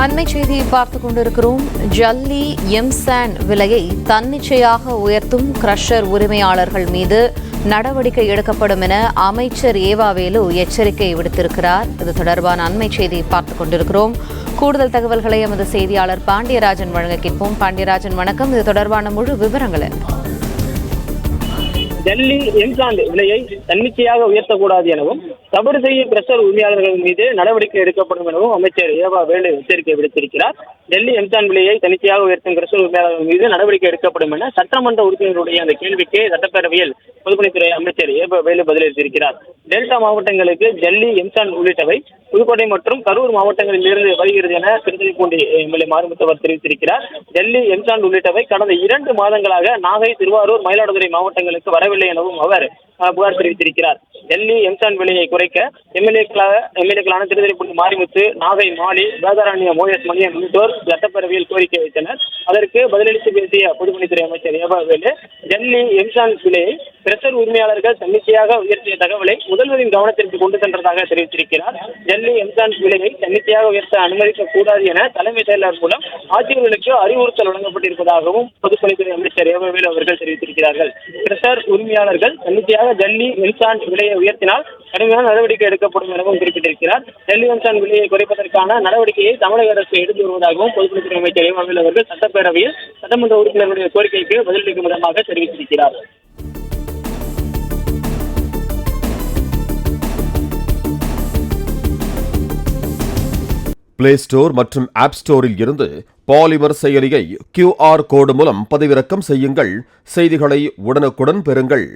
அண்மை செய்தியை பார்த்துக் கொண்டிருக்கிறோம். ஜல்லி எம்சாண்ட் விலையை தன்னிச்சையாக உயர்த்தும் கிரஷர் உரிமையாளர்கள் மீது நடவடிக்கை எடுக்கப்படும் என அமைச்சர் ஏவாவேலு எச்சரிக்கை விடுத்திருக்கிறார். இது தொடர்பான அண்மை செய்தியை பார்த்துக் கொண்டிருக்கிறோம். கூடுதல் தகவல்களை எமது செய்தியாளர் பாண்டியராஜன் வழங்க கேட்போம். பாண்டியராஜன் வணக்கம். இது தொடர்பான முழு விவரங்கள். ஜல்லி எம்சாண்ட் விலையை தன்னிச்சையாக உயர்த்தக்கூடாது எனவும் தவறு செய்யும் கிரஷர் உரிமையாளர்கள் மீது நடவடிக்கை எடுக்கப்படும் எனவும் அமைச்சர் ஏவாவேலு எச்சரிக்கை விடுத்திருக்கிறார். டெல்லி எம்சாண்ட் விலையை தன்னிச்சையாக உயர்த்தும் கிரஷர் உரிமையாளர்கள் மீது நடவடிக்கை எடுக்கப்படும் என சட்டமன்ற உறுப்பினர்களுடைய அந்த கேள்விக்கு சட்டப்பேரவையில் பொதுப்பணித்துறை அமைச்சர் ஏவாவேலு பதிலளித்திருக்கிறார். டெல்டா மாவட்டங்களுக்கு ஜல்லி எம்சாண்ட் உள்ளிட்டவை புதுக்கோட்டை மற்றும் கரூர் மாவட்டங்களில் இருந்து வருகிறது என திருத்துறைப்பூண்டி எம்எல்ஏ மாரிமுத்தவர் தெரிவித்திருக்கிறார். டெல்லி எம்சாண்ட் உள்ளிட்டவை கடந்த 2 மாதங்களாக நாகை, திருவாரூர், மயிலாடுதுறை மாவட்டங்களுக்கு வரவில்லை எனவும் அவர் புகார் தெரிவித்திருக்கிறார். டெல்லி எம்சாண்ட் விலையை குறைக்க எம்எல்ஏக்களான திருத்துறைப்பூண்டி மாரிமுத்து, நாகை மாலி, வேதாரண்யம் OS மணியன் உள்ளிட்டோர் சட்டப்பேரவையில் கோரிக்கை வைத்தனர். அதற்கு பதிலளித்து பேசிய பொதுப்பணித்துறை அமைச்சர் ஏவாவேலு டெல்லி எம்சாண்ட் விலையை கிரஷர் உரிமையாளர்கள் தன்னிச்சையாக உயர்த்திய தகவலை முதல்வரின் கவனத்திற்கு கொண்டு சென்றதாக தெரிவித்திருக்கிறார். டெல்லி எம்சாண்ட் விலையை தன்னிச்சையாக உயர்த்த அனுமதிக்க கூடாது என தலைமைச் செயலர் மூலம் ஆட்சியர்களுக்கு அறிவுறுத்தல் வழங்கப்பட்டிருப்பதாகவும் பொதுப்பணித்துறை அமைச்சர் ஏவாவேலு அவர்கள் தெரிவித்திருக்கிறார்கள். கிரஷர் உரிமையாளர்கள் தன்னிச்சையாக டெல்லி எம்சாண்ட் விலையை உயர்த்தினால் கடுமையான நடவடிக்கை எடுக்கப்படும் எனவும் குறிப்பிட்டிருக்கிறார். டெல்லி எம்சாண்ட் விலையை குறைப்பதற்கான நடவடிக்கையை தமிழக அரசு எடுத்து வருவதாகவும் பொதுப்பணித்துறை அமைச்சர் ஏவாவேலு அவர்கள் சட்டப்பேரவையில் சட்டமன்ற உறுப்பினர்களுடைய கோரிக்கைக்கு பதிலளிக்கும் விதமாக தெரிவித்திருக்கிறார். பிளே ஸ்டோர் மற்றும் ஆப் ஸ்டோரில் இருந்து பாலிமர் செயலியை QR கோடு மூலம் பதிவிறக்கம் செய்யுங்கள். செய்திகளை உடனுக்குடன் பெறுங்கள்.